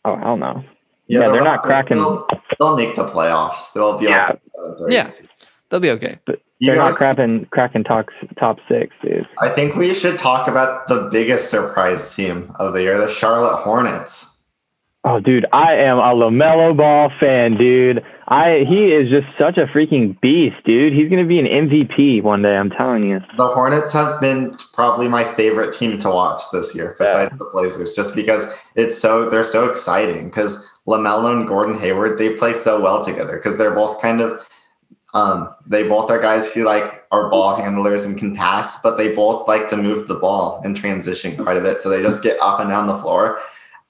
Oh, hell no. Yeah, they're not cracking. They'll make the playoffs. They'll be yeah, they'll be okay. But they're not cracking top 6, dude. I think we should talk about the biggest surprise team of the year, the Charlotte Hornets. Oh, dude, I am a LaMelo Ball fan, dude. He is just such a freaking beast, dude. He's going to be an MVP one day, I'm telling you. The Hornets have been probably my favorite team to watch this year, besides the Blazers, just because they're so exciting. Because LaMelo and Gordon Hayward, they play so well together because they're both kind of they both are guys who like are ball handlers and can pass, but they both like to move the ball and transition quite a bit. So they just get up and down the floor.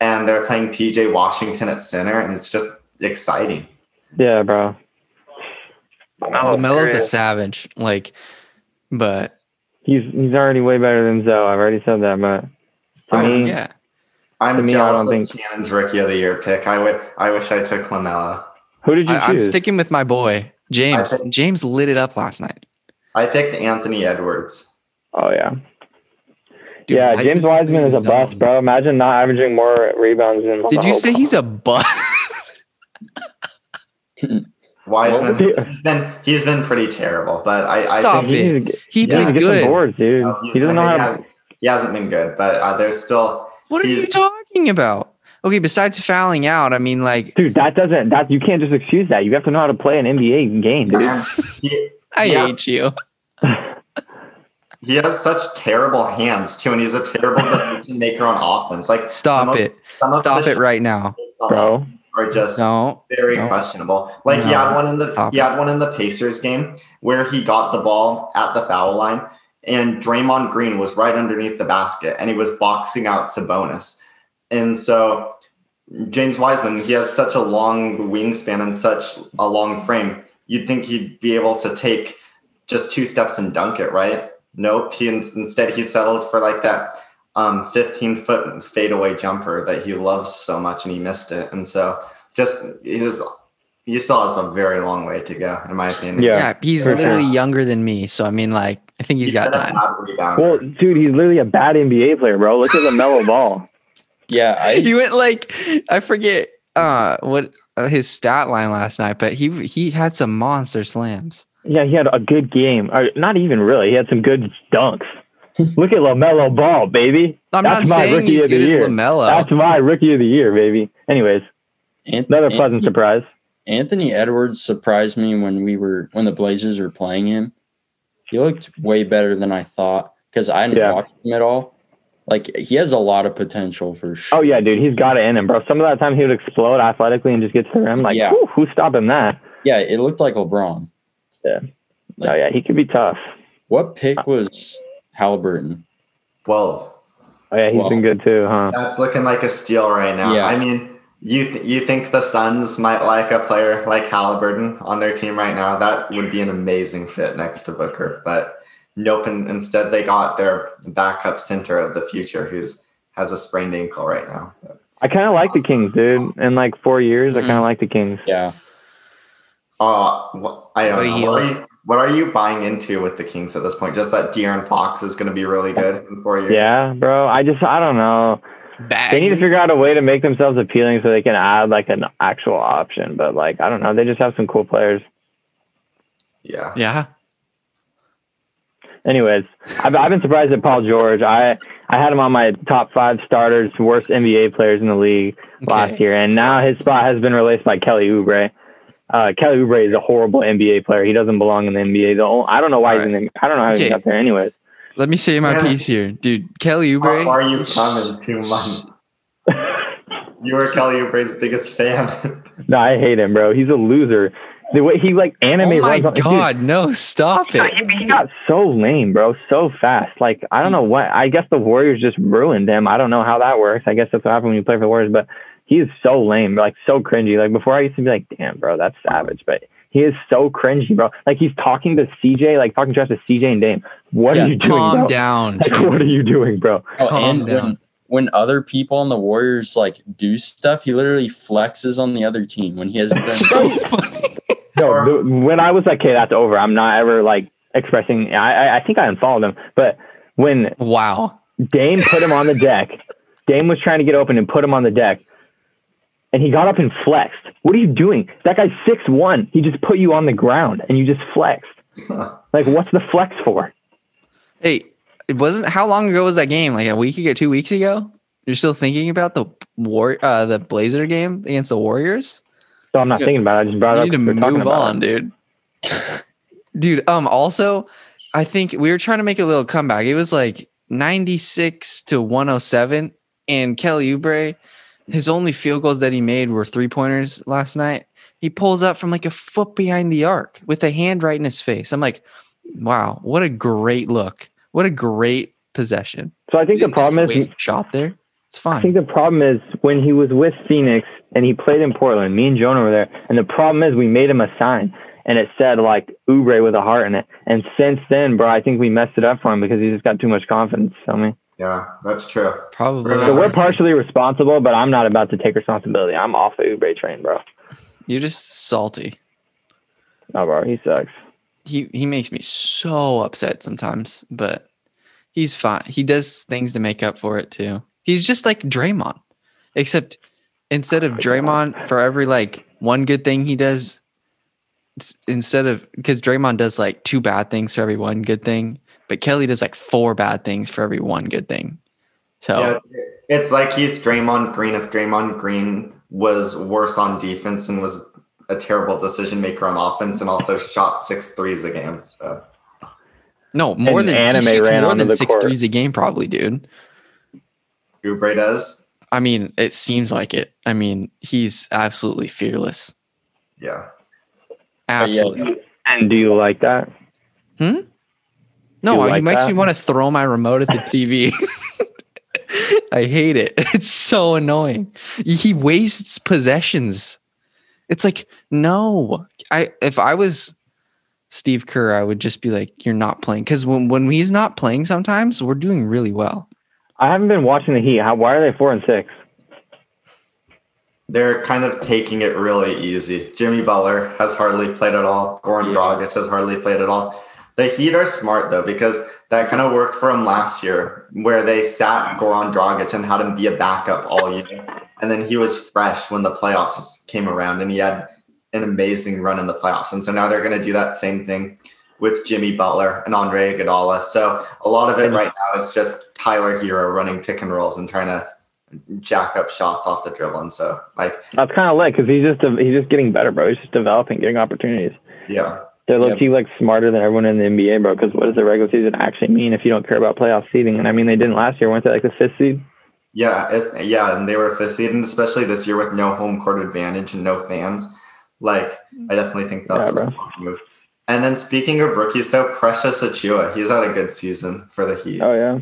And they're playing PJ Washington at center, and it's just exciting. Yeah, bro. LaMelo's a savage, but he's already way better than Zoe. I've already said that, but I'm jealous of Channon's Rookie of the Year pick. I wish I took LaMelo. Who did you choose? I'm sticking with my boy James. James lit it up last night. I picked Anthony Edwards. Oh yeah. Dude, James Wiseman is a bust, bro. Imagine not averaging more rebounds than. Did you say he's a bust? Wiseman, he's been pretty terrible, but I think he played good. Boards, dude. No, he doesn't know he hasn't been good, but there's still. What are you talking about? Okay, besides fouling out, I mean, dude, that you can't just excuse that. You have to know how to play an NBA game, dude. I hate you. He has such terrible hands too, and he's a terrible decision maker on offense. Stop it right now, bro. Are just very questionable. He had one in the Pacers game where he got the ball at the foul line, and Draymond Green was right underneath the basket, and he was boxing out Sabonis. And so James Wiseman, he has such a long wingspan and such a long frame. You'd think he'd be able to take just 2 steps and dunk it, right? Nope. Instead he settled for that 15-foot fadeaway jumper that he loves so much, and he missed it. And so he still has a very long way to go, in my opinion. Yeah, he's literally younger than me, so I mean, I think he's got time. Well, dude, he's literally a bad NBA player, bro. Look at LaMelo Ball. Yeah, he went I forget what his stat line last night, but he had some monster slams. Yeah, he had a good game. Not even really. He had some good dunks. Look at LaMelo Ball, baby. That's my rookie of the year. That's my rookie of the year, baby. Anyways, another pleasant surprise. Anthony Edwards surprised me when the Blazers were playing him. He looked way better than I thought because I didn't watch him at all. He has a lot of potential for sure. Oh yeah, dude, he's got it in him, bro. Some of that time he would explode athletically and just get to the rim. Who's stopping that? Yeah, it looked like LeBron. Yeah. Oh yeah, he could be tough. What pick was Halliburton? 12. Oh, yeah, he's been good too, huh? That's looking like a steal right now. Yeah. I mean, you think the Suns might like a player like Halliburton on their team right now? That would be an amazing fit next to Booker. But nope, and instead they got their backup center of the future who has a sprained ankle right now. I kind of like the Kings, dude. In like 4 years, I kind of like the Kings. Yeah. I don't know. What are you buying into with the Kings at this point? Just that De'Aaron Fox is going to be really good in 4 years? Yeah, bro. I don't know. They need to figure out a way to make themselves appealing so they can add like an actual option. But like, I don't know. They just have some cool players. Yeah. Yeah. Anyways, I've been surprised at Paul George. I had him on my top 5 starters, worst NBA players in the league last year. And now his spot has been replaced by Kelly Oubre. Kelly Oubre is a horrible NBA player. He doesn't belong in the NBA. I don't know why I don't know how he got there anyways. Let me say my piece here. Dude, Kelly Oubre. How far you've come in 2 months. You were Kelly Oubre's biggest fan. No, I hate him, bro. He's a loser. The way he like anime. Oh my god, dude, no, stop it. He got so lame, bro, so fast. Like, I don't know what. I guess the Warriors just ruined him. I don't know how that works. I guess that's what happens when you play for the Warriors. But he is so lame, like so cringy. Like before, I used to be like, damn, bro, that's savage. But he is so cringy, bro. Like he's talking to CJ, like talking trash to CJ and Dame. What are you doing, calm bro? down. Like, what are you doing, bro? Calm down. When other people on the Warriors like do stuff, he literally flexes on the other team when he hasn't done. So funny. No, when I was like, okay, that's over. I'm not ever like expressing. I think I unfollowed him. But when Dame put him on the deck, Dame was trying to get open and put him on the deck, and he got up and flexed. What are you doing? That guy's 6'1". He just put you on the ground and you just flexed. Like, what's the flex for? Hey, it wasn't. How long ago was that game? Like a week ago, 2 weeks ago? You're still thinking about the Blazer game against the Warriors? So I'm not thinking about it. I just brought it up. You need to move on, dude. Dude, also, I think we were trying to make a little comeback. It was like 96 to 107, and Kelly Oubre, his only field goals that he made were 3-pointers last night. He pulls up from like a foot behind the arc with a hand right in his face. I'm like, wow, what a great look. What a great possession. So I think the problem is shot there. It's fine. I think the problem is when he was with Phoenix and he played in Portland, me and Jonah were there. And the problem is we made him a sign and it said like Oubre with a heart in it. And since then, bro, I think we messed it up for him because he just got too much confidence. Tell me. Yeah, that's true. Probably. So we're partially responsible, but I'm not about to take responsibility. I'm off the Oubre train, bro. You're just salty. No, bro, he sucks. He makes me so upset sometimes, but he's fine. He does things to make up for it too. He's just like Draymond, except instead of Draymond, for every like one good thing he does, because Draymond does like 2 bad things for every one good thing, but Kelly does like 4 bad things for every one good thing. So yeah, it's like he's Draymond Green. If Draymond Green was worse on defense and was a terrible decision maker on offense and also shot 6 threes a game. So no, more than anime ran more than 6 threes a game, probably, dude. Oubre does. I mean, it seems like it. I mean, he's absolutely fearless. Yeah. Absolutely. And do you like that? No, he makes me want to throw my remote at the TV. I hate it. It's so annoying. He wastes possessions. It's like, no. If I was Steve Kerr, I would just be like, you're not playing. Because when he's not playing sometimes, we're doing really well. I haven't been watching the Heat. Why are they 4-6? They're kind of taking it really easy. Jimmy Butler has hardly played at all. Goran Dragic has hardly played at all. The Heat are smart, though, because that kind of worked for him last year, where they sat Goran Dragic and had him be a backup all year. And then he was fresh when the playoffs came around, and he had an amazing run in the playoffs. And so now they're going to do that same thing with Jimmy Butler and Andre Iguodala. So a lot of it right now is just Tyler Hero running pick and rolls and trying to jack up shots off the dribble. And so like that's kind of lit because he's just getting better, bro. He's just developing, getting opportunities. Yeah. They're low-key like smarter than everyone in the NBA, bro. Because what does the regular season actually mean if you don't care about playoff seeding? And I mean, they didn't last year. Weren't they like the 5th seed? Yeah, and they were 5th seed, and especially this year with no home court advantage and no fans. Like, I definitely think that's a move. And then speaking of rookies, though, Precious Achiuwa, he's had a good season for the Heat. Oh, yeah.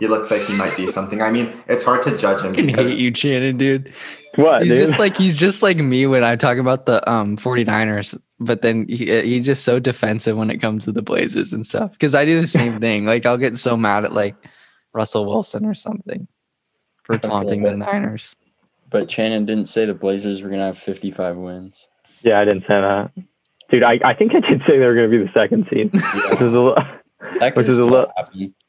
He looks like he might be something. I mean, it's hard to judge him. I hate you, Channon, dude. What, he's dude? He's just like me when I talk about the 49ers, but then he's just so defensive when it comes to the Blazers and stuff. Because I do the same thing. Like, I'll get so mad at like Russell Wilson or something for taunting the Niners. But Channon didn't say the Blazers were going to have 55 wins. Yeah, I didn't say that. Dude, I think I did say they were going to be the second seed. Yeah. Which is a little.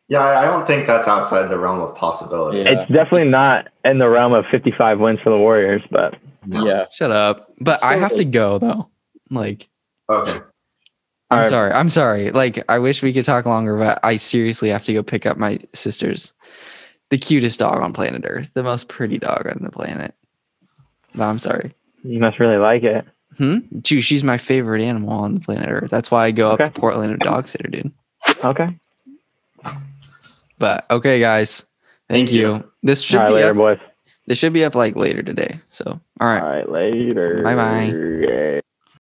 Yeah, I don't think that's outside the realm of possibility. Yeah. It's definitely not in the realm of 55 wins for the Warriors, but. Yeah. Shut up. But I have to go, though. Like. Okay. I'm sorry. Like, I wish we could talk longer, but I seriously have to go pick up my sister's. The cutest dog on planet Earth. The most pretty dog on the planet. No, I'm sorry. You must really like it. Dude, she's my favorite animal on the planet Earth. That's why I go up to Portland and dog sitter, dude. Okay. But okay, guys. Thank you. This should be later, up, boys. This should be up like later today. So, all right. All right, later. Bye-bye.